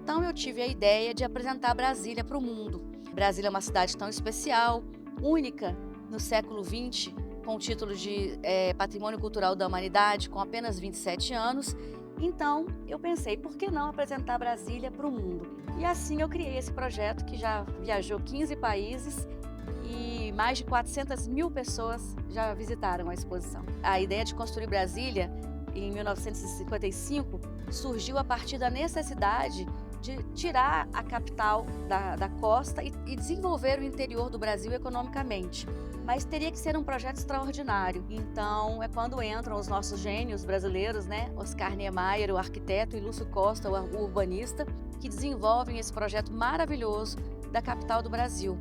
Então eu tive a ideia de apresentar Brasília para o mundo. Brasília é uma cidade tão especial, única no século XX, com o título de Patrimônio Cultural da Humanidade, com apenas 27 anos. Então eu pensei, por que não apresentar Brasília para o mundo? E assim eu criei esse projeto que já viajou 15 países e mais de 400 mil pessoas já visitaram a exposição. A ideia de construir Brasília, em 1955, surgiu a partir da necessidade de tirar a capital da costa e desenvolver o interior do Brasil economicamente. Mas teria que ser um projeto extraordinário. Então, é quando entram os nossos gênios brasileiros, né? Oscar Niemeyer, o arquiteto, e Lúcio Costa, o urbanista, que desenvolvem esse projeto maravilhoso da capital do Brasil.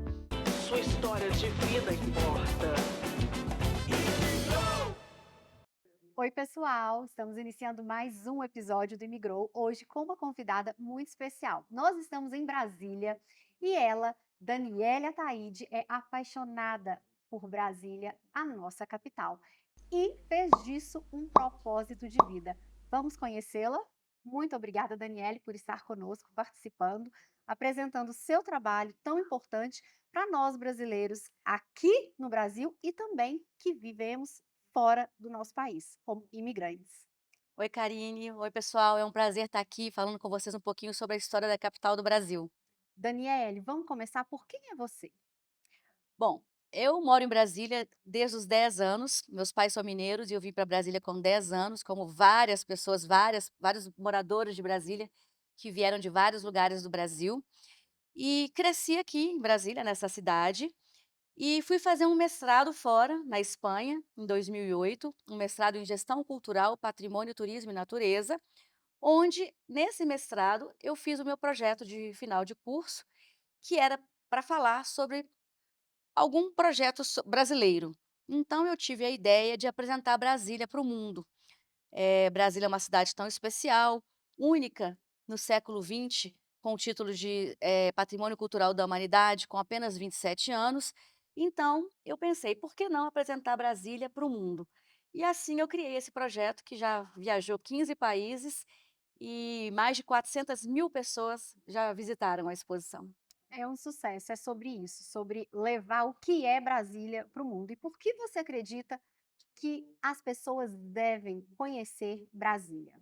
Sua história de vida importa. Oi, pessoal! Estamos iniciando mais um episódio do Imigrou, hoje com uma convidada muito especial. Nós estamos em Brasília e ela, Daniele Ataide, é apaixonada por Brasília, a nossa capital, e fez disso um propósito de vida. Vamos conhecê-la? Muito obrigada, Daniele, por estar conosco, participando, apresentando seu trabalho tão importante para nós brasileiros aqui no Brasil e também que vivemos fora do nosso país, como imigrantes. Oi, Karine. Oi, pessoal. É um prazer estar aqui falando com vocês um pouquinho sobre a história da capital do Brasil. Daniele, vamos começar por quem é você? Bom, eu moro em Brasília desde os 10 anos. Meus pais são mineiros e eu vim para Brasília com 10 anos, como várias pessoas, vários moradores de Brasília que vieram de vários lugares do Brasil. E cresci aqui em Brasília, nessa cidade, e fui fazer um mestrado fora, na Espanha, em 2008, um mestrado em Gestão Cultural, Patrimônio, Turismo e Natureza, onde, nesse mestrado, eu fiz o meu projeto de final de curso, que era para falar sobre algum projeto brasileiro. Então, eu tive a ideia de apresentar Brasília para o mundo. Brasília é uma cidade tão especial, única no século XX, com o título de Patrimônio Cultural da Humanidade, com apenas 27 anos. Então, eu pensei, por que não apresentar Brasília para o mundo? E assim eu criei esse projeto que já viajou 15 países e mais de 400 mil pessoas já visitaram a exposição. É um sucesso, é sobre isso, sobre levar o que é Brasília para o mundo. E por que você acredita que as pessoas devem conhecer Brasília?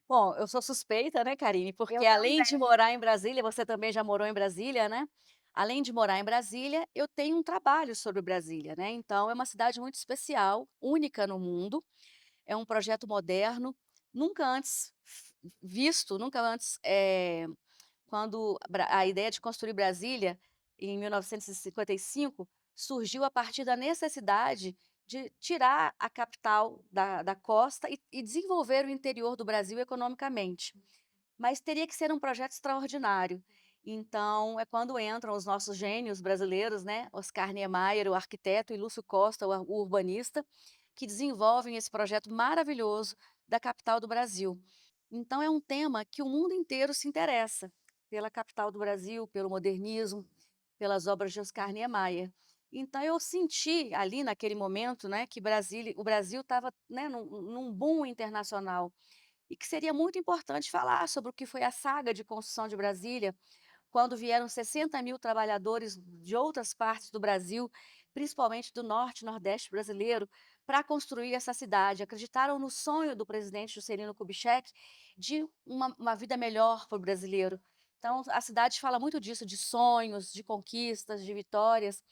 Bom, eu sou suspeita, né, Karine, porque Eu além de também. morar em Brasília, você também já morou em Brasília, né? Além de morar em Brasília, eu tenho um trabalho sobre Brasília, né? Então, é uma cidade muito especial, única no mundo, é um projeto moderno, nunca antes visto, nunca antes, quando a ideia de construir Brasília, em 1955, surgiu a partir da necessidade de tirar a capital da costa e desenvolver o interior do Brasil economicamente. Mas teria que ser um projeto extraordinário. Então, é quando entram os nossos gênios brasileiros, né? Oscar Niemeyer, o arquiteto, e Lúcio Costa, o urbanista, que desenvolvem esse projeto maravilhoso da capital do Brasil. Então, é um tema que o mundo inteiro se interessa pela capital do Brasil, pelo modernismo, pelas obras de Oscar Niemeyer. Então, eu senti ali naquele momento, né, que o Brasil estava, né, num boom internacional e que seria muito importante falar sobre o que foi a saga de construção de Brasília, quando vieram 60 mil trabalhadores de outras partes do Brasil, principalmente do norte e nordeste brasileiro, para construir essa cidade. Acreditaram no sonho do presidente Juscelino Kubitschek de uma vida melhor para o brasileiro. Então, a cidade fala muito disso, de sonhos, de conquistas, de vitórias.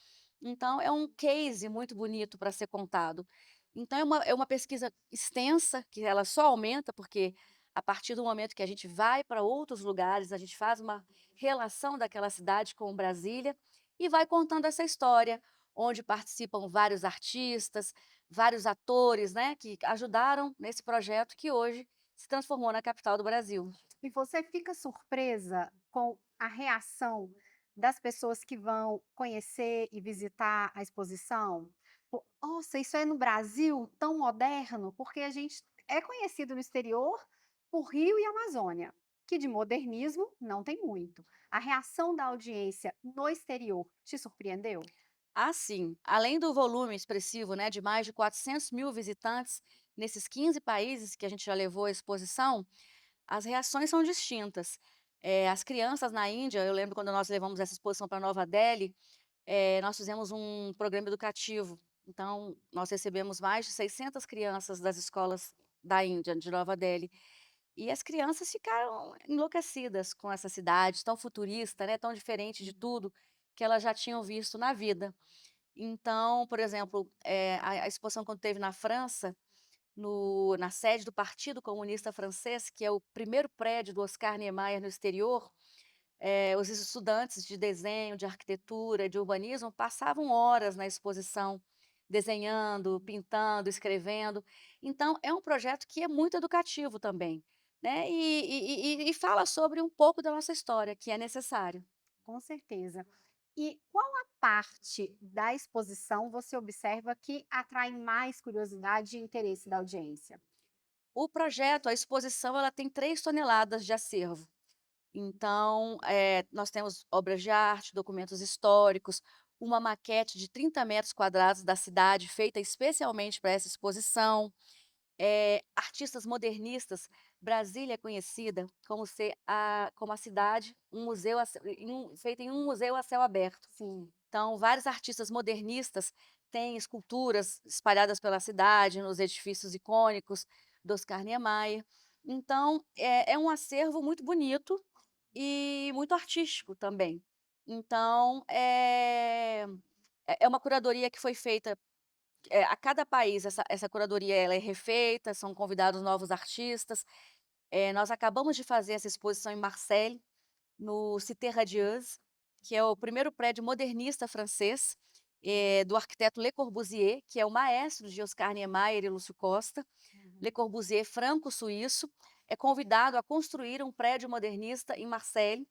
Então, é um case muito bonito para ser contado. Então, é uma pesquisa extensa, que ela só aumenta, porque a partir do momento que a gente vai para outros lugares, a gente faz uma relação daquela cidade com Brasília e vai contando essa história, onde participam vários artistas, vários atores, né, que ajudaram nesse projeto que hoje se transformou na capital do Brasil. E você fica surpresa com a reação das pessoas que vão conhecer e visitar a exposição? Nossa, isso é no Brasil tão moderno? Porque a gente é conhecido no exterior por Rio e Amazônia, que de modernismo não tem muito. A reação da audiência no exterior te surpreendeu? Assim, além do volume expressivo, né, de mais de 400 mil visitantes nesses 15 países que a gente já levou à exposição, as reações são distintas. As crianças na Índia, eu lembro quando nós levamos essa exposição para Nova Delhi, nós fizemos um programa educativo. Então, nós recebemos mais de 600 crianças das escolas da Índia, de Nova Delhi. E as crianças ficaram enlouquecidas com essa cidade tão futurista, né, tão diferente de tudo que elas já tinham visto na vida. Então, por exemplo, a exposição quando teve na França, na sede do Partido Comunista Francês, que é o primeiro prédio do Oscar Niemeyer no exterior, os estudantes de desenho, de arquitetura, de urbanismo passavam horas na exposição, desenhando, pintando, escrevendo. Então, é um projeto que é muito educativo também, né, e fala sobre um pouco da nossa história, que é necessário. Com certeza. E qual a parte da exposição você observa que atrai mais curiosidade e interesse da audiência? O projeto, a exposição, ela tem 3 toneladas de acervo. Então, nós temos obras de arte, documentos históricos, uma maquete de 30 metros quadrados da cidade, feita especialmente para essa exposição, artistas modernistas. Brasília é conhecida como a cidade, um museu feita em um museu a céu aberto. Sim. Então, vários artistas modernistas têm esculturas espalhadas pela cidade, nos edifícios icônicos do Oscar Niemeyer. Então, é um acervo muito bonito e muito artístico também. Então, é uma curadoria que foi feita, a cada país essa curadoria ela é refeita, são convidados novos artistas. Nós acabamos de fazer essa exposição em Marseille, no Cité Radieuse, que é o primeiro prédio modernista francês, do arquiteto Le Corbusier, que é o maestro de Oscar Niemeyer e Lúcio Costa. Le Uhum. Corbusier, franco-suíço, é convidado a construir um prédio modernista em Marseille.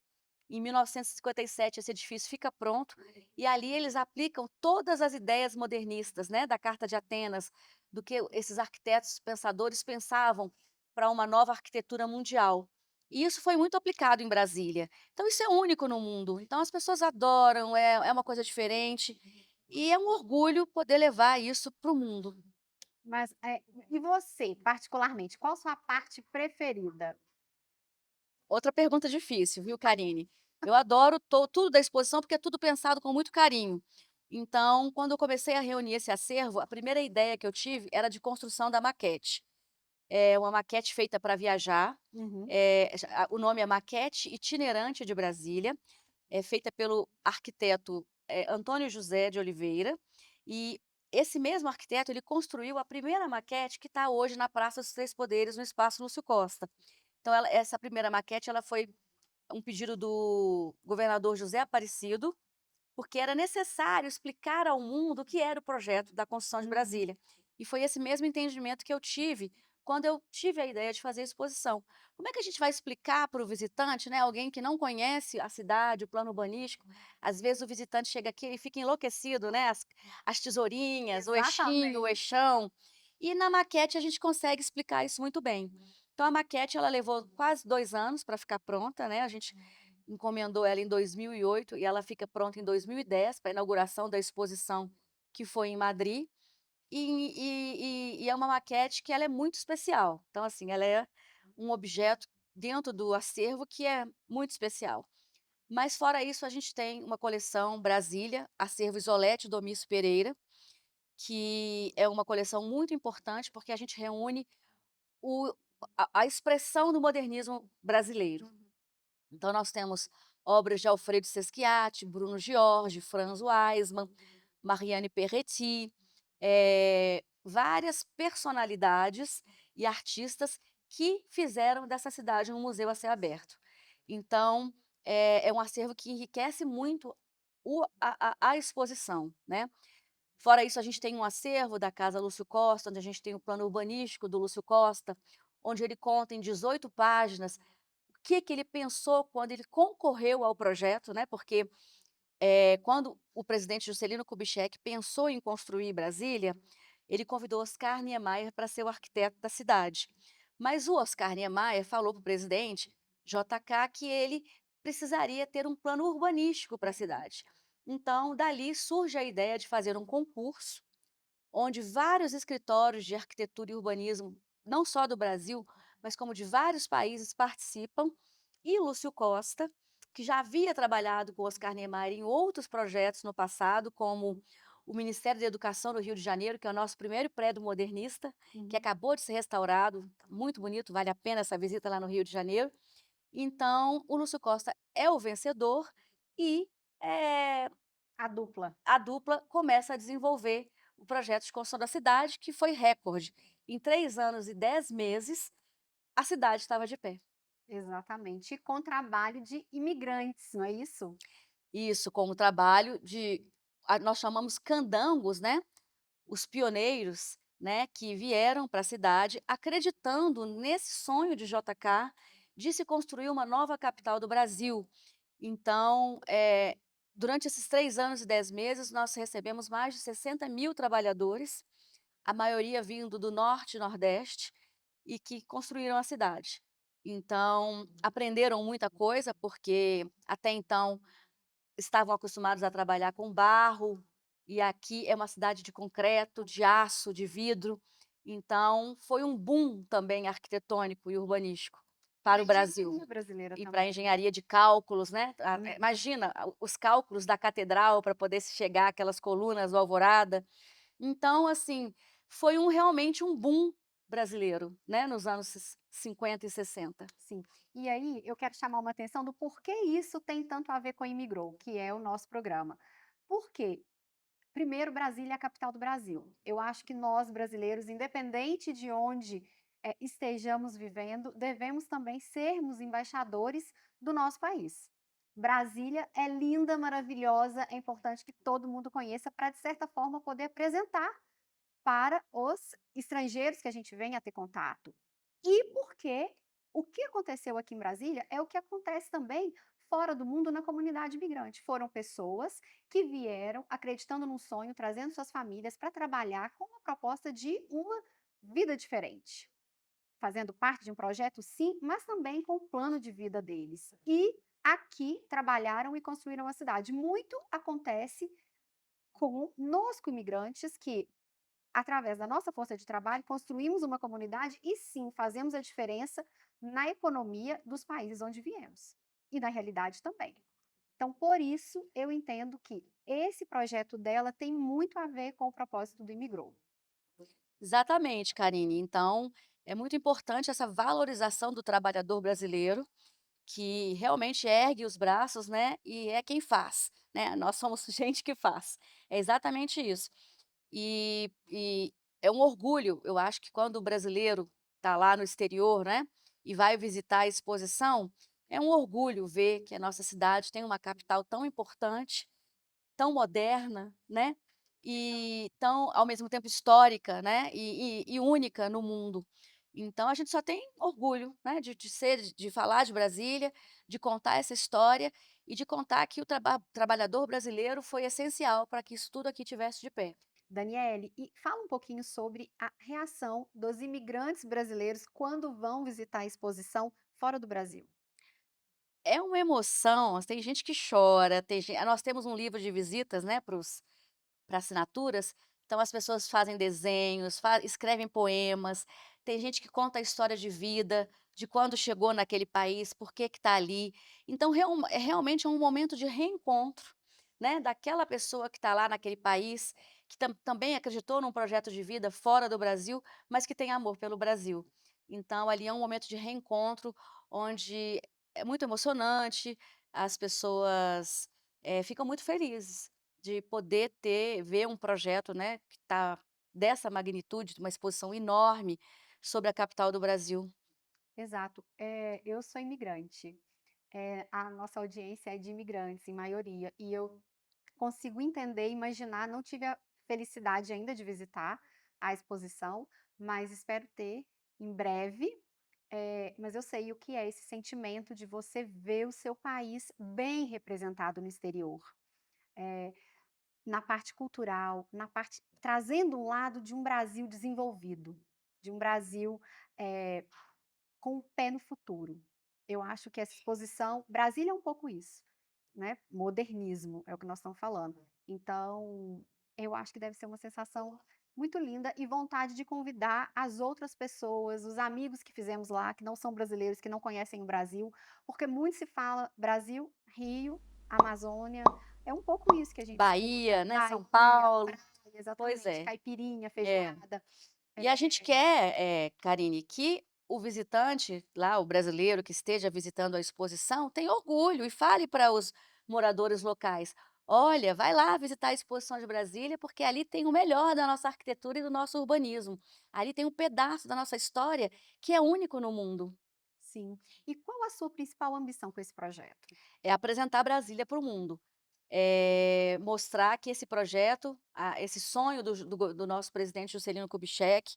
Em 1957, esse edifício fica pronto e ali eles aplicam todas as ideias modernistas, né, da Carta de Atenas, do que esses arquitetos pensadores pensavam para uma nova arquitetura mundial. E isso foi muito aplicado em Brasília. Então isso é único no mundo. Então as pessoas adoram, é uma coisa diferente e é um orgulho poder levar isso para o mundo. Mas, e você, particularmente, qual sua parte preferida? Outra pergunta difícil, viu, Karine? Eu adoro tudo da exposição, porque é tudo pensado com muito carinho. Então, quando eu comecei a reunir esse acervo, a primeira ideia que eu tive era de construção da maquete. É uma maquete feita para viajar, Uhum. o nome é Maquete Itinerante de Brasília, é feita pelo arquiteto, Antônio José de Oliveira, e esse mesmo arquiteto, ele construiu a primeira maquete que está hoje na Praça dos Três Poderes, no Espaço Lúcio Costa. Então essa primeira maquete, ela foi um pedido do governador José Aparecido, porque era necessário explicar ao mundo o que era o projeto da construção de Uhum. Brasília. E foi esse mesmo entendimento que eu tive quando eu tive a ideia de fazer a exposição. Como é que a gente vai explicar para o visitante, né, alguém que não conhece a cidade, o plano urbanístico? Às vezes o visitante chega aqui e fica enlouquecido, né? As tesourinhas, o eixinho, o Exatamente. eixão. E na maquete a gente consegue explicar isso muito bem. Então a maquete ela levou quase 2 anos para ficar pronta, né? A gente encomendou ela em 2008 e ela fica pronta em 2010 para a inauguração da exposição que foi em Madrid. E é uma maquete que ela é muito especial. Então, assim, ela é um objeto dentro do acervo que é muito especial. Mas fora isso, a gente tem uma coleção Brasília, acervo Isolete Domício Pereira, que é uma coleção muito importante, porque a gente reúne o a expressão do modernismo brasileiro. Então nós temos obras de Alfredo Sesquiati, Bruno Giorgi, Franz Weismann, Marianne Perretti, várias personalidades e artistas que fizeram dessa cidade um museu a céu aberto. Então, é um acervo que enriquece muito a exposição, né. Fora isso, a gente tem um acervo da Casa Lúcio Costa, onde a gente tem o plano urbanístico do Lúcio Costa, onde ele conta em 18 páginas o que ele pensou quando ele concorreu ao projeto, né, porque, quando o presidente Juscelino Kubitschek pensou em construir Brasília, ele convidou Oscar Niemeyer para ser o arquiteto da cidade. Mas o Oscar Niemeyer falou para o presidente JK que ele precisaria ter um plano urbanístico para a cidade. Então, dali surge a ideia de fazer um concurso, onde vários escritórios de arquitetura e urbanismo, não só do Brasil, mas como de vários países participam, e Lúcio Costa, que já havia trabalhado com Oscar Niemeyer em outros projetos no passado, como o Ministério da Educação do Rio de Janeiro, que é o nosso primeiro prédio modernista, que Uhum. acabou de ser restaurado, tá muito bonito, vale a pena essa visita lá no Rio de Janeiro. Então, o Lúcio Costa é o vencedor e, A dupla. a dupla começa a desenvolver o projeto de construção da cidade, que foi recorde. Em 3 anos e 10 meses, a cidade estava de pé. Exatamente. E com trabalho de imigrantes, não é isso? Isso, com o trabalho de nós chamamos candangos, né, os pioneiros, né, que vieram para a cidade acreditando nesse sonho de JK de se construir uma nova capital do Brasil. Então, durante esses 3 anos e 10 meses, nós recebemos mais de 60.000 trabalhadores, a maioria vindo do norte e nordeste, e que construíram a cidade. Então, aprenderam muita coisa, porque até então estavam acostumados a trabalhar com barro, e aqui é uma cidade de concreto, de aço, de vidro, então foi um boom também arquitetônico e urbanístico E para a o Brasil. engenharia brasileira E para a também. engenharia de cálculos, né, Uhum. imagina os cálculos da catedral para poder se chegar àquelas colunas do Alvorada. Então, assim, foi realmente um boom brasileiro, né, nos anos 50 e 60. Sim. E aí, eu quero chamar uma atenção do porquê isso tem tanto a ver com Imigrou, que é o nosso programa. Por quê? Primeiro, Brasília é a capital do Brasil. Eu acho que nós, brasileiros, independente de onde estejamos vivendo, devemos também sermos embaixadores do nosso país. Brasília é linda, maravilhosa, é importante que todo mundo conheça para, de certa forma, poder apresentar para os estrangeiros que a gente vem a ter contato. E porque o que aconteceu aqui em Brasília é o que acontece também fora do mundo na comunidade imigrante. Foram pessoas que vieram acreditando num sonho, trazendo suas famílias para trabalhar com uma proposta de uma vida diferente. Fazendo parte de um projeto, sim, mas também com o plano de vida deles. E aqui trabalharam e construíram a cidade. Muito acontece conosco, imigrantes, que através da nossa força de trabalho, construímos uma comunidade e sim, fazemos a diferença na economia dos países onde viemos e na realidade também. Então, por isso, eu entendo que esse projeto dela tem muito a ver com o propósito do Imigrou. Exatamente, Karine. Então, é muito importante essa valorização do trabalhador brasileiro, que realmente ergue os braços, né, e é quem faz, né, nós somos gente que faz. É exatamente isso. E é um orgulho, eu acho que quando o brasileiro está lá no exterior, né, e vai visitar a exposição, é um orgulho ver que a nossa cidade tem uma capital tão importante, tão moderna, né, e tão, ao mesmo tempo, histórica, né, e única no mundo. Então a gente só tem orgulho, né, de falar de Brasília, de contar essa história e de contar que o trabalhador brasileiro foi essencial para que isso tudo aqui tivesse de pé. Daniele, e fala um pouquinho sobre a reação dos imigrantes brasileiros quando vão visitar a exposição fora do Brasil. É uma emoção, tem gente que chora, nós temos um livro de visitas, né, para assinaturas, então as pessoas fazem desenhos, escrevem poemas, tem gente que conta a história de vida, de quando chegou naquele país, por que está ali. Então realmente é um momento de reencontro, né, daquela pessoa que está lá naquele país, que também acreditou num projeto de vida fora do Brasil, mas que tem amor pelo Brasil. Então ali é um momento de reencontro, onde é muito emocionante, as pessoas, ficam muito felizes de poder ver um projeto, né, que está dessa magnitude, uma exposição enorme sobre a capital do Brasil. Exato. Eu sou imigrante. A nossa audiência é de imigrantes, em maioria, e eu consigo entender e imaginar, não tive a felicidade ainda de visitar a exposição, mas espero ter em breve. Mas eu sei o que é esse sentimento de você ver o seu país bem representado no exterior, na parte cultural, na parte trazendo um lado de um Brasil desenvolvido, de um Brasil, eh, com o pé no futuro. Eu acho que essa exposição Brasília é um pouco isso, né, modernismo, é o que nós estamos falando. Então, eu acho que deve ser uma sensação Muito linda e vontade de convidar as outras pessoas, os amigos que fizemos lá, que não são brasileiros, que não conhecem o Brasil, porque muito se fala Brasil, Rio, Amazônia, é um pouco isso que a gente escuta, Bahia, né, São Bahia, Paulo. praia, Pois exatamente, é, caipirinha, é. feijoada. E a gente quer, Karine, que o visitante lá, o brasileiro que esteja visitando a exposição, tenha orgulho e fale para os moradores locais: "Olha, vai lá visitar a exposição de Brasília, porque ali tem o melhor da nossa arquitetura e do nosso urbanismo. Ali tem um pedaço da nossa história que é único no mundo". Sim. E qual a sua principal ambição com esse projeto? É apresentar Brasília para o mundo. Mostrar que esse projeto, esse sonho do nosso presidente Juscelino Kubitschek,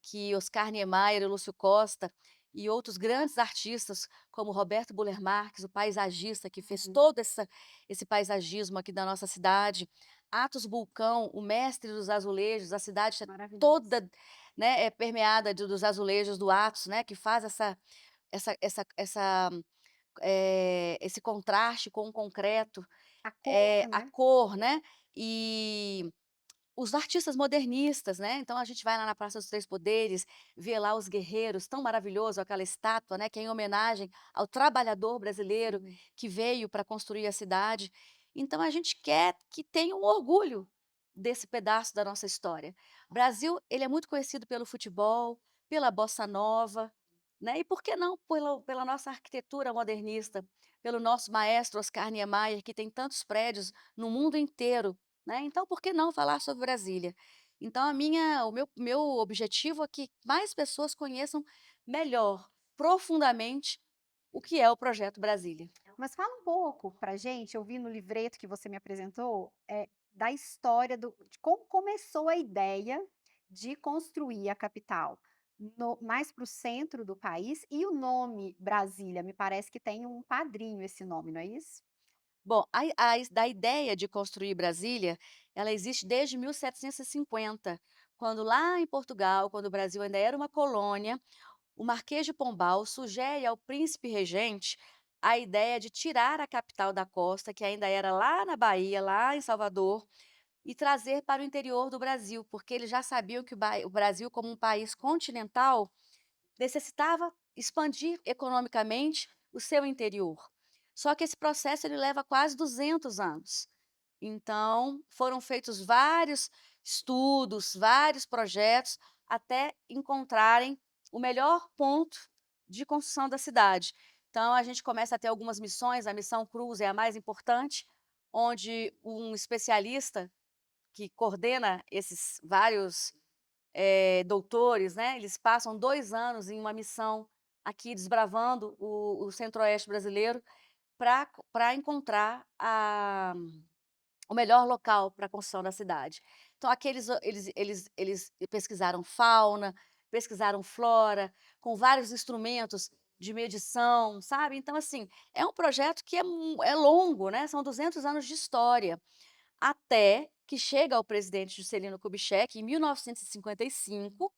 que Oscar Niemeyer e Lúcio Costa e outros grandes artistas, como Roberto Buller Marques, o paisagista que fez Uhum. todo esse paisagismo aqui da nossa cidade, Atos Bulcão, o mestre dos azulejos, a cidade é Maravilhoso. toda, né, permeada dos azulejos do Atos, né, que faz esse contraste com o concreto, A cor, a né? cor, né, e os artistas modernistas, né, então a gente vai lá na Praça dos Três Poderes, vê lá os guerreiros, tão maravilhoso aquela estátua, né, que é em homenagem ao trabalhador brasileiro Sim. que veio para construir a cidade. Então a gente quer que tenham orgulho desse pedaço da nossa história. O Brasil, ele é muito conhecido pelo futebol, pela bossa nova, né, e por que não pela nossa arquitetura modernista, pelo nosso maestro Oscar Niemeyer, que tem tantos prédios no mundo inteiro, né, então por que não falar sobre Brasília? Então o meu objetivo é que mais pessoas conheçam melhor, profundamente, o que é o projeto Brasília. Mas fala um pouco pra gente, eu vi no livreto que você me apresentou, da história de como começou a ideia de construir a capital mais para o centro do país e o nome Brasília, me parece que tem um padrinho esse nome, não é isso? Bom, da ideia de construir Brasília, ela existe desde 1750, quando lá em Portugal, quando o Brasil ainda era uma colônia, o Marquês de Pombal sugere ao príncipe regente a ideia de tirar a capital da costa, que ainda era lá na Bahia, lá em Salvador, e trazer para o interior do Brasil, porque eles já sabiam que o Brasil, como um país continental, necessitava expandir economicamente o seu interior. Só que esse processo ele leva quase 200 anos. Então, foram feitos vários estudos, vários projetos, até encontrarem o melhor ponto de construção da cidade. Então, a gente começa a ter algumas missões, a missão Cruz é a mais importante, onde um especialista que coordena esses vários doutores, né, eles passam 2 anos em uma missão aqui desbravando o centro-oeste brasileiro para encontrar o melhor local para a construção da cidade. Então aqueles o eles pesquisaram fauna, pesquisaram flora, com vários instrumentos de medição, sabe. Então assim, é um projeto que é longo, né, são 200 anos de história, até que chega ao presidente Juscelino Kubitschek em 1955,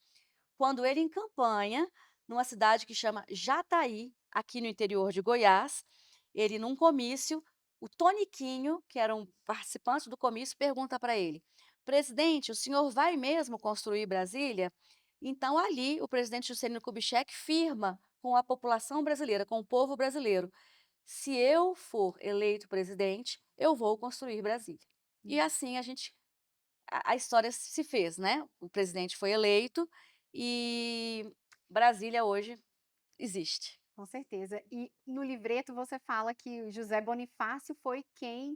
quando ele em campanha, numa cidade que chama Jataí, aqui no interior de Goiás, ele num comício, o Toniquinho, que era um participante do comício, pergunta para ele: "Presidente, o senhor vai mesmo construir Brasília?" Então ali o presidente Juscelino Kubitschek firma com a população brasileira, com o povo brasileiro: "Se eu for eleito presidente, eu vou construir Brasília." E Hum. assim a história se fez, né, o presidente foi eleito e Brasília hoje existe. Com certeza. E no livreto você fala que o José Bonifácio foi quem,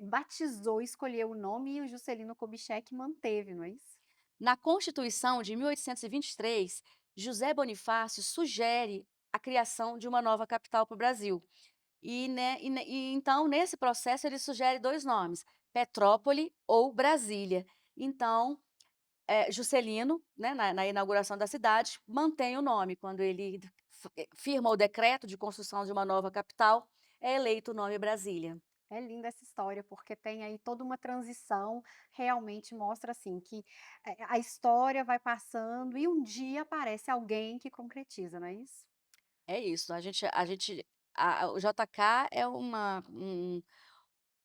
batizou, escolheu o nome e o Juscelino Kubitschek manteve, não é isso? Na Constituição de 1823, José Bonifácio sugere a criação de uma nova capital para o Brasil. E então, nesse processo, ele sugere 2 nomes: Petrópole ou Brasília. Então, Juscelino, né, na inauguração da cidade, mantém o nome. Quando ele firma o decreto de construção de uma nova capital, é eleito o nome Brasília. É linda essa história, porque tem aí toda uma transição, realmente mostra, assim, que, a história vai passando e um dia aparece alguém que concretiza, não é isso? É isso, a gente o JK é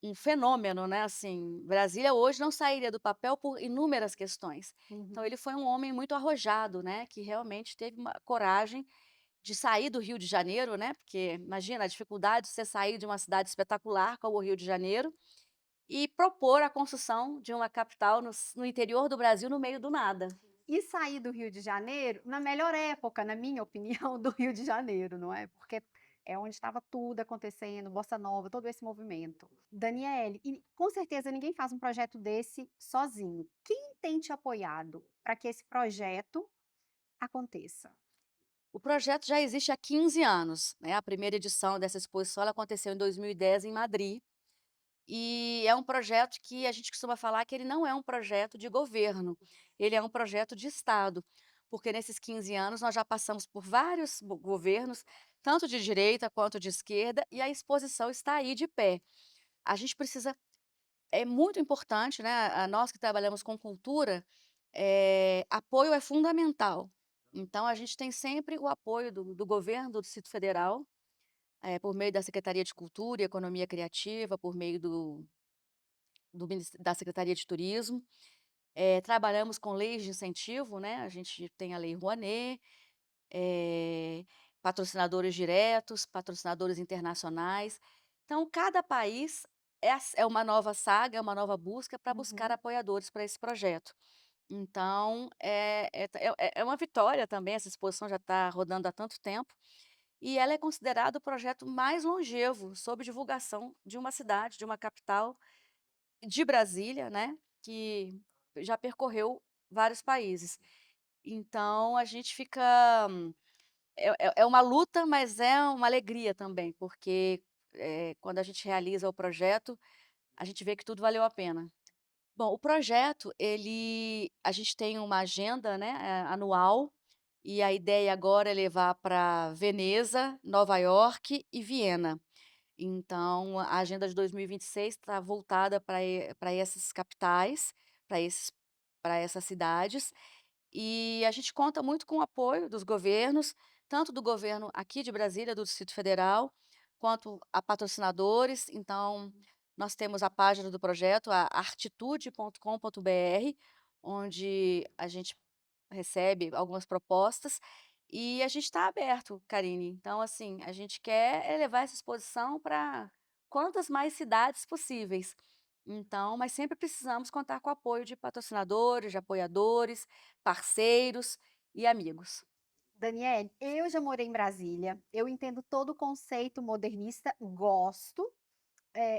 um fenômeno, né, assim, Brasília hoje não sairia do papel por inúmeras questões. Então Uhum. ele foi um homem muito arrojado, né, que realmente teve uma coragem de sair do Rio de Janeiro, né, porque imagina a dificuldade de você sair de uma cidade espetacular como o Rio de Janeiro, e propor a construção de uma capital no interior do Brasil, no meio do nada. E sair do Rio de Janeiro na melhor época, na minha opinião, do Rio de Janeiro, não é? Porque é onde estava tudo acontecendo, bossa nova, todo esse movimento. Daniele, e com certeza ninguém faz um projeto desse sozinho. Quem tem te apoiado para que esse projeto aconteça? O projeto já existe há 15 anos, né, a primeira edição dessa exposição ela aconteceu em 2010 em Madrid, e é um projeto que a gente costuma falar que ele não é um projeto de governo, ele é um projeto de Estado, porque nesses 15 anos nós já passamos por vários governos, tanto de direita quanto de esquerda, e a exposição está aí de pé. A gente precisa é muito importante, né, a nós que trabalhamos com cultura, apoio é fundamental. Então a gente tem sempre o apoio do governo do Distrito Federal, por meio da Secretaria de Cultura e Economia Criativa, por meio da Secretaria de Turismo. Trabalhamos com leis de incentivo, né, a gente tem a Lei Rouanet, eh, patrocinadores diretos, patrocinadores internacionais. Então, cada país é uma nova saga, é uma nova busca para buscar Uhum. apoiadores para esse projeto. Então, é uma vitória também, essa exposição já está rodando há tanto tempo, e ela é considerada o projeto mais longevo sobre divulgação de uma cidade, de uma capital, de Brasília, né, que já percorreu vários países. Então a gente fica é uma luta, mas é uma alegria também, porque, quando a gente realiza o projeto, a gente vê que tudo valeu a pena. Bom, o projeto a gente tem uma agenda, né, anual, e a ideia agora é levar para Veneza, Nova York e Viena. Então a agenda de 2026 está voltada para essas capitais, para esses para essas cidades, e a gente conta muito com o apoio dos governos, tanto do governo aqui de Brasília, do Distrito Federal, quanto a patrocinadores. Então, nós temos a página do projeto, a artitude.com.br, onde a gente recebe algumas propostas e a gente está aberto, Karine. Então, assim, a gente quer é levar essa exposição para quantas mais cidades possíveis. Então, mas sempre precisamos contar com o apoio de patrocinadores, de apoiadores, parceiros e amigos. Daniele, eu já morei em Brasília, eu entendo todo o conceito modernista, gosto.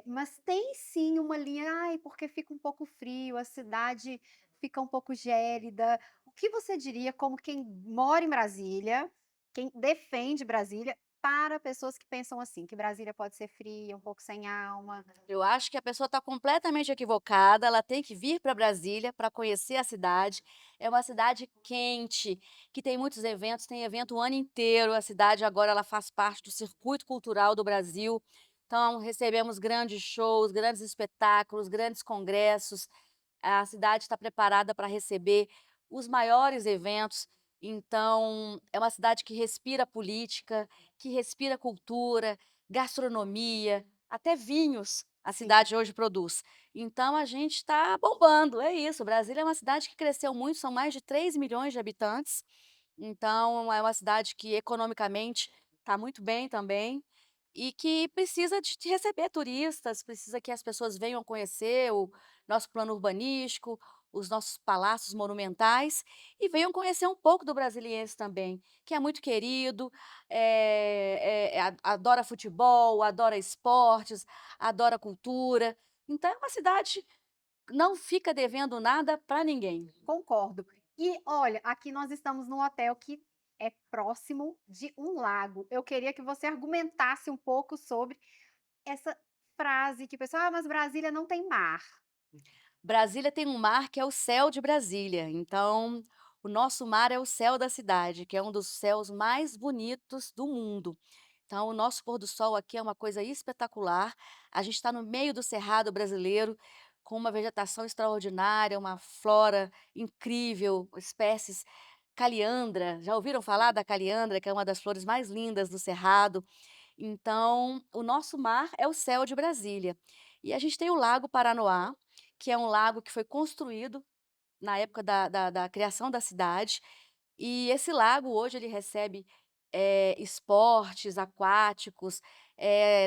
Mas tem sim uma linha, "Ai, porque fica um pouco frio, a cidade fica um pouco gélida". O que você diria como quem mora em Brasília, quem defende Brasília, para pessoas que pensam assim, que Brasília pode ser fria, um pouco sem alma? Eu acho que a pessoa está completamente equivocada, ela tem que vir para Brasília para conhecer a cidade. É uma cidade quente, que tem muitos eventos, tem evento o ano inteiro. A cidade agora ela faz parte do circuito cultural do Brasil. Então, recebemos grandes shows, grandes espetáculos, grandes congressos. A cidade está preparada para receber os maiores eventos. Então, é uma cidade que respira política, que respira cultura, gastronomia, até vinhos a Sim. cidade hoje produz. Então a gente está bombando, é isso. Brasília é uma cidade que cresceu muito, são mais de 3 milhões de habitantes. Então é uma cidade que economicamente está muito bem também e que precisa de receber turistas, precisa que as pessoas venham conhecer o nosso plano urbanístico, os nossos palácios monumentais e venham conhecer um pouco do brasiliense também, que é muito querido, adora futebol, adora esportes, adora cultura. Então é uma cidade que não fica devendo nada para ninguém. Concordo. E olha, aqui nós estamos num hotel que é próximo de um lago. Eu queria que você argumentasse um pouco sobre essa frase que o pessoal: "Ah, mas Brasília não tem mar". Brasília tem um mar que é o céu de Brasília, então o nosso mar é o céu da cidade, que é um dos céus mais bonitos do mundo. Então o nosso pôr do sol aqui é uma coisa espetacular, a gente está no meio do cerrado brasileiro, com uma vegetação extraordinária, uma flora incrível, espécies caliandra, já ouviram falar da caliandra, que é uma das flores mais lindas do cerrado? Então, o nosso mar é o céu de Brasília. E a gente tem o Lago Paranoá, que é um lago que foi construído na época da criação da cidade, e esse lago hoje ele recebe, esportes aquáticos,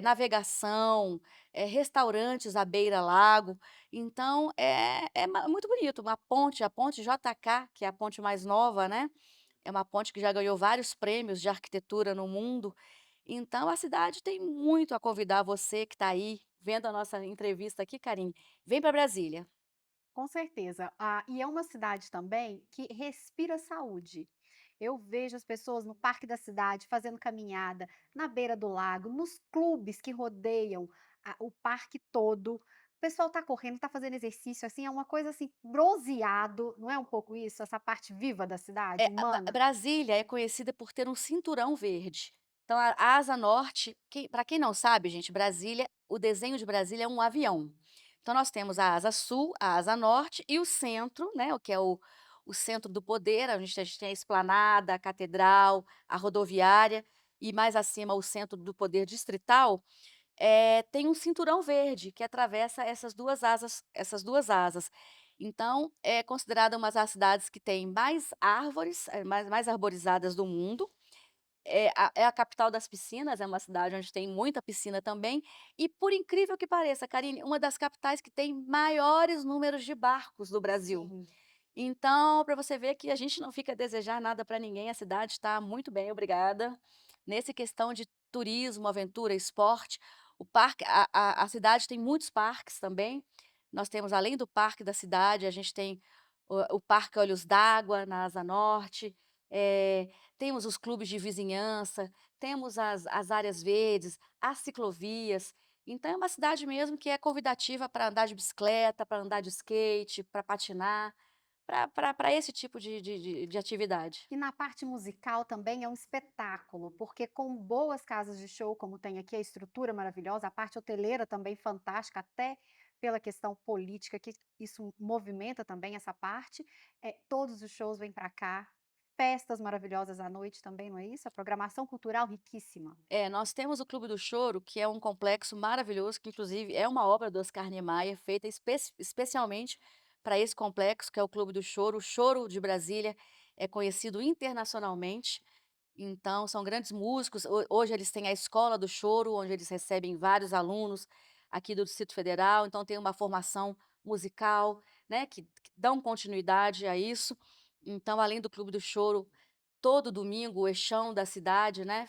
navegação, restaurantes à beira-lago, então é muito bonito, uma ponte, a ponte JK, que é a ponte mais nova, né, é uma ponte que já ganhou vários prêmios de arquitetura no mundo, então a cidade tem muito a convidar você que está aí vendo a nossa entrevista aqui, Karine, vem para Brasília. Com certeza. Ah, e é uma cidade também que respira saúde. Eu vejo as pessoas no parque da cidade fazendo caminhada, na beira do lago, nos clubes que rodeiam o parque todo. O pessoal está correndo, está fazendo exercício, assim, é uma coisa assim, bronzeado, não é um pouco isso? Essa parte viva da cidade, A humana? Brasília é conhecida por ter um cinturão verde. Então a asa norte, para quem não sabe, gente, Brasília, o desenho de Brasília é um avião. Então nós temos a asa sul, a asa norte e o centro, né, o que é o centro do poder, a gente tem a esplanada, a catedral, a rodoviária e mais acima o centro do poder distrital, tem um cinturão verde que atravessa essas duas asas. Então, é considerada uma das cidades que tem mais árvores, mais arborizadas do mundo. É a capital das piscinas, é uma cidade onde tem muita piscina também. E por incrível que pareça, Karine, uma das capitais que tem maiores números de barcos do Brasil. Sim. Então, para você ver que a gente não fica a desejar nada para ninguém, a cidade está muito bem, obrigada. Nesse questão de turismo, aventura, esporte, o parque, a cidade tem muitos parques também. Nós temos, além do parque da cidade, a gente tem o Parque Olhos d'Água, na Asa Norte, temos os clubes de vizinhança, temos as áreas verdes, as ciclovias. Então, é uma cidade mesmo que é convidativa para andar de bicicleta, para andar de skate, para patinar. Para esse tipo de atividade. E na parte musical também é um espetáculo, porque com boas casas de show, como tem aqui, a estrutura maravilhosa, a parte hoteleira também fantástica, até pela questão política, que isso movimenta também essa parte. Todos os shows vêm para cá, festas maravilhosas à noite também, não é isso? A programação cultural riquíssima. Nós temos o Clube do Choro, que é um complexo maravilhoso, que inclusive é uma obra do Oscar Niemeyer, feita especialmente para esse complexo, que é o Clube do Choro. O Choro de Brasília é conhecido internacionalmente, então são grandes músicos. Hoje eles têm a Escola do Choro, onde eles recebem vários alunos aqui do Distrito Federal, então tem uma formação musical, né, que dão continuidade a isso. Então, além do Clube do Choro, todo domingo o eixão da cidade, né,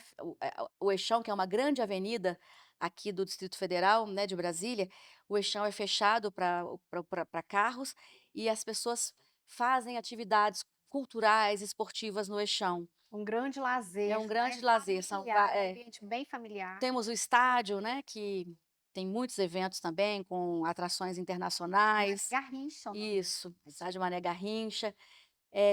o eixão que é uma grande avenida aqui do Distrito Federal, né, de Brasília, o eixão é fechado para carros e as pessoas fazem atividades culturais, esportivas no eixão. Um grande É lazer, um né? grande lazer, Familiar, um ambiente bem familiar. temos o estádio, né, que tem muitos eventos também com atrações Mané internacionais. Garrincha, é o nome da Isso, cidade. estádio Mané Garrincha.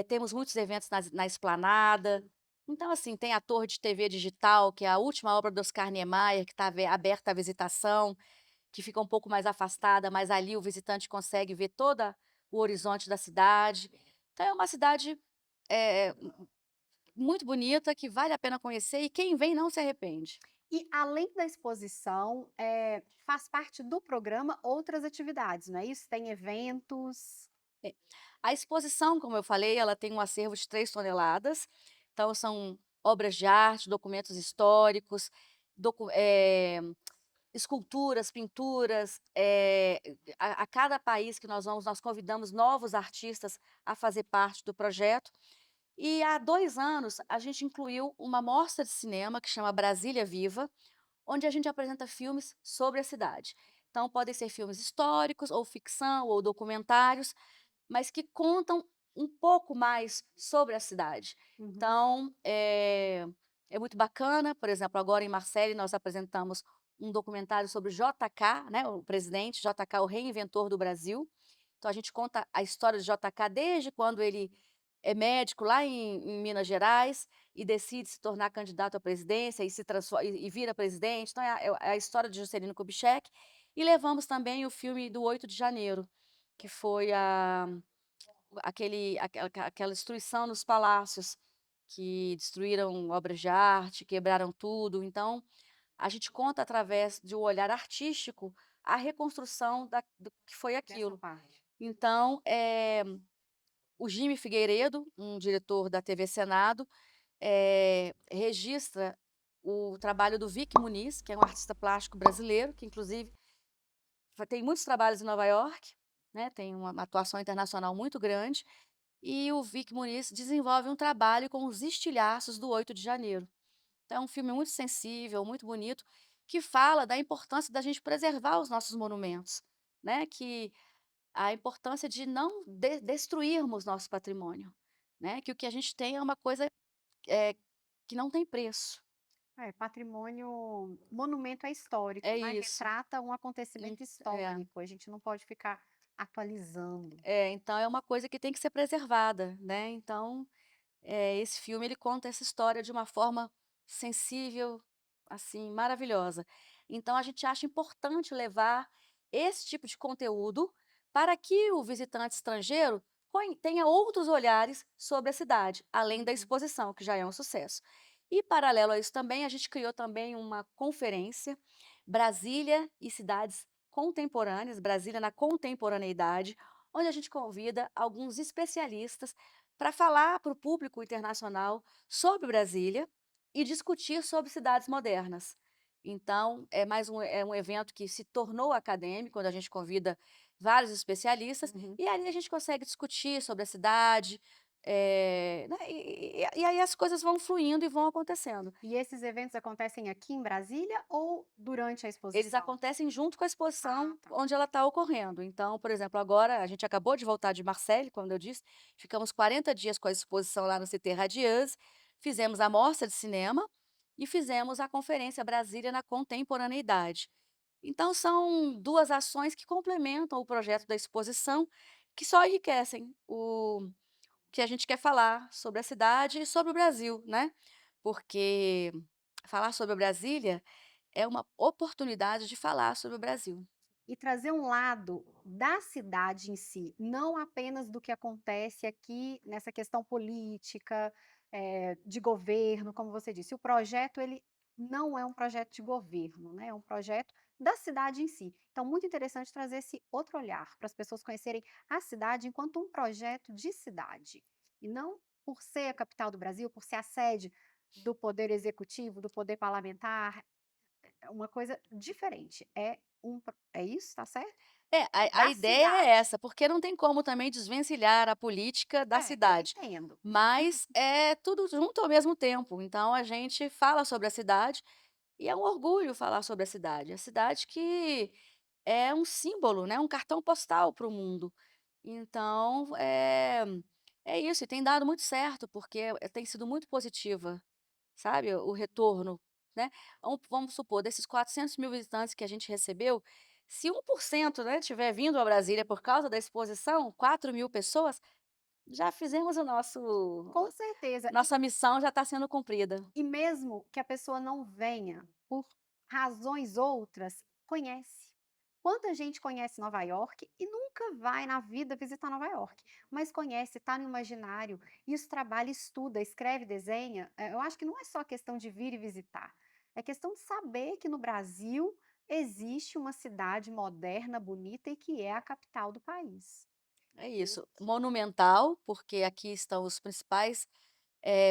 Temos muitos eventos na esplanada. Então, assim, tem a torre de TV digital, que é a última obra do Oscar Niemeyer, que está aberta à visitação, que fica um pouco mais afastada, mas ali o visitante consegue ver toda o horizonte da cidade. Então é uma cidade, eh, muito bonita, que vale a pena conhecer e quem vem não se arrepende. E além da exposição, faz parte do programa outras atividades, não é isso? Tem eventos. É. A exposição, como eu falei, ela tem um acervo de 3 toneladas, então são obras de arte, documentos históricos, docu eh esculturas, pinturas, a cada país que nós vamos, nós convidamos novos artistas a fazer parte do projeto. E há 2 anos, a gente incluiu uma mostra de cinema que chama Brasília Viva, onde a gente apresenta filmes sobre a cidade. Então podem ser filmes históricos, ou ficção, ou documentários, mas que contam um pouco mais sobre a cidade. Uhum. Então, é muito bacana, por exemplo, agora em Marseille nós apresentamos um documentário sobre JK, né, o presidente JK, o reinventor do Brasil. Então a gente conta a história de JK desde quando ele é médico lá em Minas Gerais e decide se tornar candidato à presidência e se transforma e vira presidente. Então é a história de Juscelino Kubitschek. E levamos também o filme do 8 de janeiro, que foi aquela destruição nos palácios, que destruíram obras de arte, quebraram tudo. Então, a gente conta através de um olhar artístico a reconstrução do que foi Dessa aquilo. parte. Então, o Jimmy Figueiredo, um diretor da TV Senado, registra o trabalho do Vic Muniz, que é um artista plástico brasileiro, que inclusive tem muitos trabalhos em Nova York, né, tem uma atuação internacional muito grande, e o Vic Muniz desenvolve um trabalho com os estilhaços do 8 de janeiro. Então é um filme muito sensível, muito bonito, que fala da importância da gente preservar os nossos monumentos, né, que a importância de não destruirmos nosso patrimônio, né, que o que a gente tem é uma coisa, eh, que não tem preço. É, patrimônio monumento é histórico, É né, isso. retrata um En acontecimento é. histórico, a gente não pode ficar atualizando. Então é uma coisa que tem que ser preservada, né, então, esse filme ele conta essa história de uma forma sensível, assim, maravilhosa. Então a gente acha importante levar esse tipo de conteúdo para que o visitante estrangeiro tenha outros olhares sobre a cidade, além da Uhum. exposição, que já é um sucesso. E paralelo a isso também, a gente criou também uma conferência, Brasília e cidades contemporâneas, Brasília na contemporaneidade, onde a gente convida alguns especialistas para falar para o público internacional sobre Brasília e discutir sobre cidades modernas. Então, é um evento que se tornou acadêmico, quando a gente convida vários especialistas, Uhum. e ali a gente consegue discutir sobre a cidade, né, e aí as coisas vão fluindo e vão acontecendo. E esses eventos acontecem aqui em Brasília ou durante a Eles exposição? acontecem junto com a Ah, exposição tá. onde ela está ocorrendo. Então, por exemplo, agora a gente acabou de voltar de Marseille, como eu disse, ficamos 40 dias com a exposição lá no Cité Radieuse, fizemos a mostra de cinema e fizemos a conferência Brasília na Contemporaneidade. Então, são 2 ações que complementam o projeto da exposição, que só enriquecem o que a gente quer falar sobre a cidade e sobre o Brasil, né. Porque falar sobre a Brasília é uma oportunidade de falar sobre o Brasil. E trazer um lado da cidade em si, não apenas do que acontece aqui nessa questão política, de governo, como você disse. O projeto ele não é um projeto de governo, né, é um projeto da cidade em si. Então muito interessante trazer esse outro olhar, para as pessoas conhecerem a cidade enquanto um projeto de cidade, e não por ser a capital do Brasil, por ser a sede do poder executivo, do poder parlamentar, é uma coisa diferente, é isso, tá certo? É A da ideia é cidade. essa, porque não tem como também desvencilhar a política da Eu cidade, entendo. mas é tudo junto ao mesmo tempo. Então a gente fala sobre a cidade e é um orgulho falar sobre a cidade. A cidade que é um símbolo, né, um cartão postal para o mundo. Então, é isso, e tem dado muito certo, porque tem sido muito positiva. Sabe, o retorno, né. Vamos supor, desses 400.000 visitantes que a gente recebeu, se 1%, né, tiver vindo a Brasília por causa da exposição, 4.000 pessoas, já fizemos o nosso Com certeza. nossa missão já está sendo cumprida. E mesmo que a pessoa não venha por razões outras, conhece. Quanta gente conhece Nova York e nunca vai na vida visitar Nova York, mas conhece, está no imaginário, isso trabalha, estuda, escreve, desenha. Eu acho que não é só questão de vir e visitar, é questão de saber que no Brasil existe uma cidade moderna, bonita e que é a capital do país. É Né? isso, monumental, porque aqui estão os principais,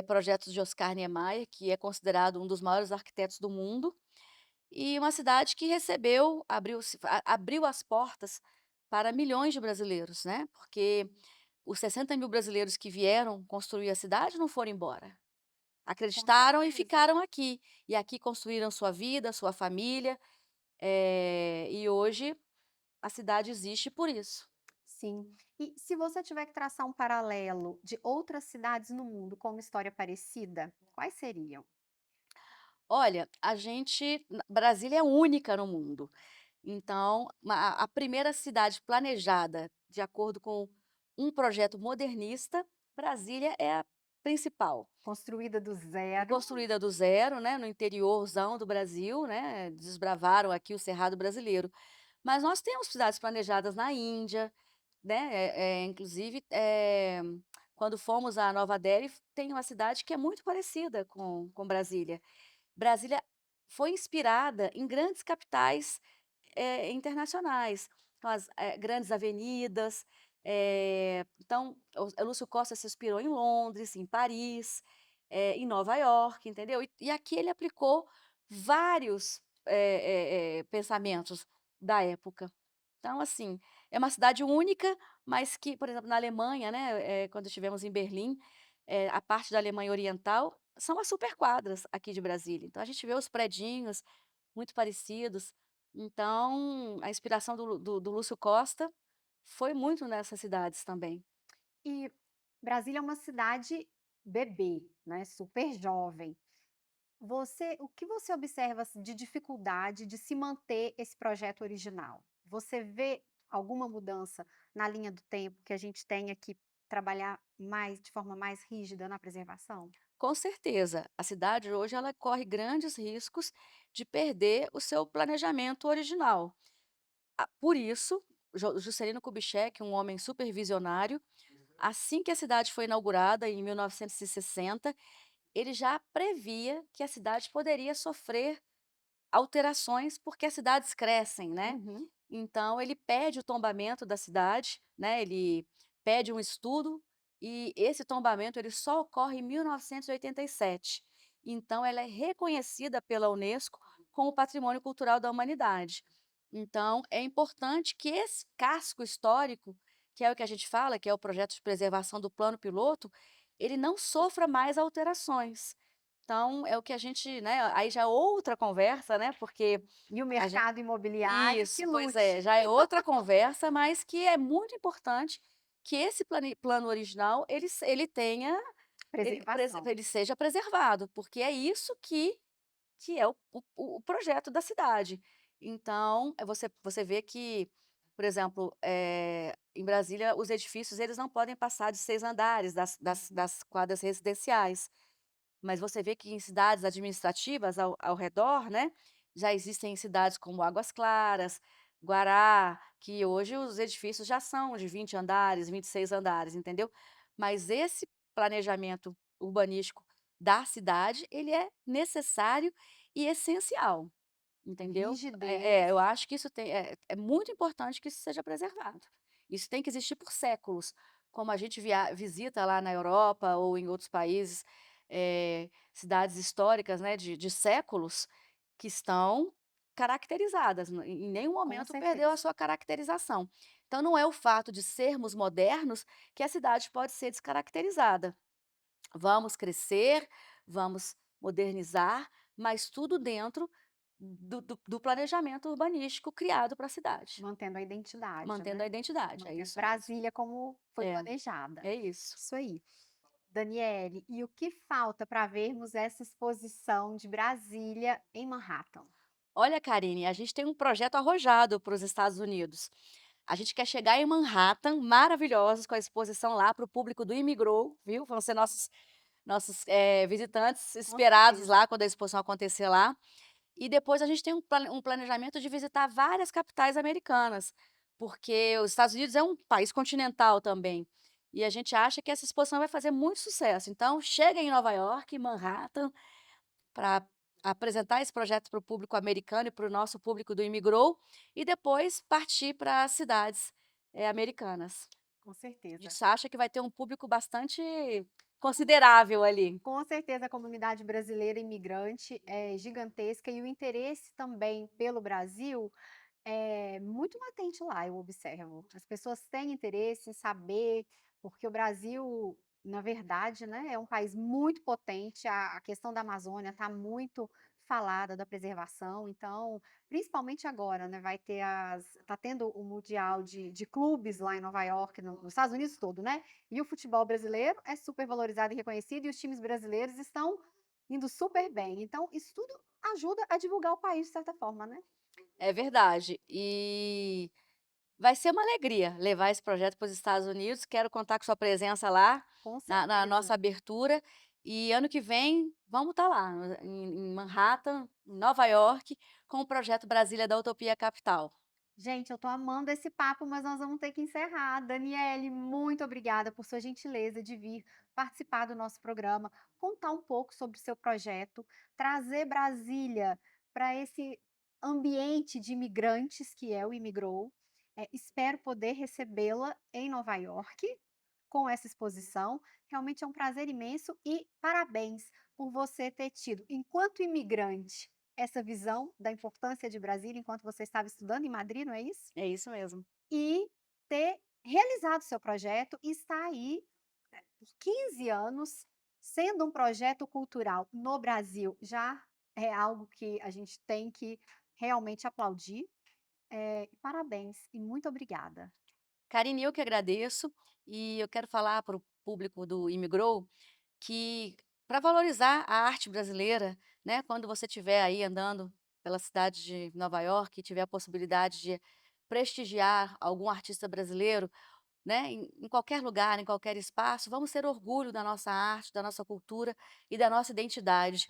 projetos de Oscar Niemeyer, que é considerado um dos maiores arquitetos do mundo. E uma cidade que recebeu, abriu as portas para milhões de brasileiros, né, porque os 60.000 brasileiros que vieram construir a cidade não foram embora. Com Acreditaram e certeza. ficaram aqui. E aqui construíram sua vida, sua família, e hoje a cidade existe por isso. Sim. E se você tiver que traçar um paralelo de outras cidades no mundo com uma história parecida, quais seriam? Olha, Brasília é única no mundo. Então, a primeira cidade planejada de acordo com um projeto modernista, Brasília é a principal. Construída do zero, Construída do zero, né, no interiorzão do Brasil, né, desbravaram aqui o Cerrado brasileiro. Mas nós temos cidades planejadas na Índia, né, inclusive, quando fomos a Nova Delhi, tem uma cidade que é muito parecida com Brasília. Brasília foi inspirada em grandes capitais internacionais. Então as, grandes avenidas, então o Lúcio Costa se inspirou em Londres, em Paris, em Nova York, entendeu. E aqui ele aplicou vários, pensamentos da época. Então, assim, é uma cidade única, mas que, por exemplo, na Alemanha, né, quando estivemos em Berlim, a parte da Alemanha Oriental são as superquadras aqui de Brasília. Então a gente vê os predinhos muito parecidos. Então, a inspiração do Lúcio Costa foi muito nessas cidades também. E Brasília é uma cidade bebê, né, super jovem. O que você observa, assim, de dificuldade de se manter esse projeto original? Você vê alguma mudança na linha do tempo que a gente tenha que trabalhar mais de forma mais rígida na preservação? Com certeza, a cidade hoje ela corre grandes riscos de perder o seu planejamento original. Por isso, Juscelino Kubitschek, um homem supervisionário, assim que a cidade foi inaugurada em 1960, ele já previa que a cidade poderia sofrer alterações, porque as cidades crescem, né. Uhum. Então ele pede o tombamento da cidade, né, ele pede um estudo, e esse tombamento ele só ocorre em 1987. Então ela é reconhecida pela Unesco como Patrimônio Cultural da Humanidade. Então é importante que esse casco histórico, que é o que a gente fala, que é o projeto de preservação do plano piloto, ele não sofra mais alterações. Então é o que a gente, né, aí já é outra conversa, né, porque E o a gen mercado imobiliário que isso, pois é, lute. já é outra conversa, mas que é muito importante que esse plano original ele tenha Preservação. ele seja preservado, porque é isso que é o projeto da cidade. Então, você vê que, por exemplo, em Brasília, os edifícios eles não podem passar de 6 andares Uhum. das quadras residenciais. Mas você vê que em cidades administrativas ao redor, né, já existem cidades como Águas Claras, Guará, que hoje os edifícios já são de 20 andares, 26 andares, entendeu. Mas esse planejamento urbanístico da cidade, ele é necessário e essencial, entendeu. Rigidez. Eu acho que isso é muito importante que isso seja preservado. Isso tem que existir por séculos, como a gente visita lá na Europa ou em outros países, cidades históricas, né, de séculos, que estão caracterizadas, em nenhum Com momento perdeu a certeza. sua caracterização. Então não é o fato de sermos modernos que a cidade pode ser descaracterizada. Vamos crescer, vamos modernizar, mas tudo dentro do planejamento urbanístico criado para a cidade, Mantendo a identidade, mantendo a né, identidade, é mantendo isso mesmo. Brasília como foi É, planejada. é isso. Isso aí. Daniele, e o que falta para vermos essa exposição de Brasília em Manhattan? Olha, Karine, a gente tem um projeto arrojado para os Estados Unidos. A gente quer chegar em Manhattan, maravilhosos, com a exposição lá para o público do Imigrou, viu? Vão ser nossos visitantes Com esperados certeza. lá quando a exposição acontecer lá. E depois a gente tem um planejamento de visitar várias capitais americanas, porque os Estados Unidos é um país continental também. E a gente acha que essa exposição vai fazer muito sucesso. Então, chega em Nova York, em Manhattan, para apresentar esse projeto para o público americano e para o nosso público do Imigrou, e depois partir para as cidades, americanas. Com A certeza. gente acha que vai ter um público bastante considerável ali. Com certeza a comunidade brasileira imigrante é gigantesca e o interesse também pelo Brasil é muito latente lá, eu observo. As pessoas têm interesse em saber, porque o Brasil, na verdade, né, é um país muito potente, a questão da Amazônia está muito falada, da preservação, então, principalmente agora, né, tá tendo o Mundial de clubes lá em Nova York, nos Estados Unidos todo, né, e o futebol brasileiro é super valorizado e reconhecido, e os times brasileiros estão indo super bem. Então, isso tudo ajuda a divulgar o país de certa forma, né? É verdade. E vai ser uma alegria levar esse projeto para os Estados Unidos. Quero contar com sua presença lá, Com na certeza. nossa abertura. E ano que vem vamos estar lá, em Manhattan, em Nova York, com o projeto Brasília da Utopia Capital. Gente, eu tô amando esse papo, mas nós vamos ter que encerrar. Daniele, muito obrigada por sua gentileza de vir participar do nosso programa, contar um pouco sobre o seu projeto, trazer Brasília para esse ambiente de imigrantes, que é o Imigrou. Espero poder recebê-la em Nova York com essa exposição. Realmente é um prazer imenso e parabéns por você ter tido, enquanto imigrante, essa visão da importância de Brasília enquanto você estava estudando em Madrid, não é isso? É isso mesmo. E ter realizado seu projeto e estar aí por 15 anos, sendo um projeto cultural no Brasil, já é algo que a gente tem que realmente aplaudir. Parabéns e muito obrigada. Karine, eu que agradeço, e eu quero falar para o público do Imigrou que, para valorizar a arte brasileira, né, quando você estiver aí andando pela cidade de Nova York e tiver a possibilidade de prestigiar algum artista brasileiro, né, em qualquer lugar, em qualquer espaço, vamos ter orgulho da nossa arte, da nossa cultura e da nossa identidade,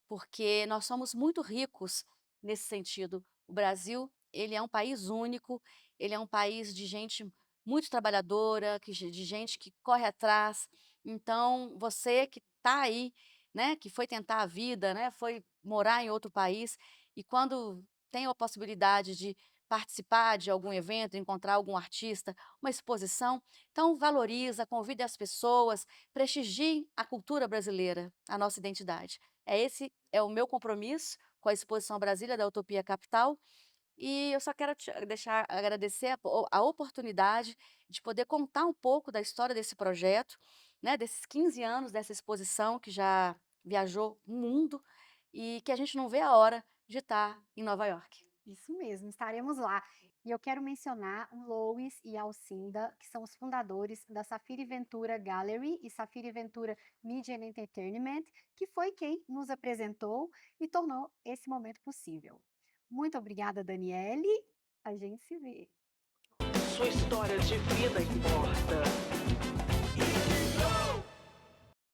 porque nós somos muito ricos nesse sentido. O Brasil, ele é um país único, ele é um país de gente muito trabalhadora, de gente que corre atrás. Então, você que está aí, né, que foi tentar a vida, né, foi morar em outro país, e quando tem a possibilidade de participar de algum evento, encontrar algum artista, uma exposição, então valoriza, convide as pessoas, prestigie a cultura brasileira, a nossa identidade. Esse é o meu compromisso com a exposição Brasília da Utopia Capital, e eu só quero deixar agradecer a oportunidade de poder contar um pouco da história desse projeto, né, desses 15 anos dessa exposição que já viajou o mundo e que a gente não vê a hora de estar em Nova York. Isso mesmo, estaremos lá. E eu quero mencionar o Louis e a Alcinda, que são os fundadores da Safira e Ventura Gallery e Safira e Ventura Media and Entertainment, que foi quem nos apresentou e tornou esse momento possível. Muito obrigada, Daniele. A gente se vê. Sua história de vida importa.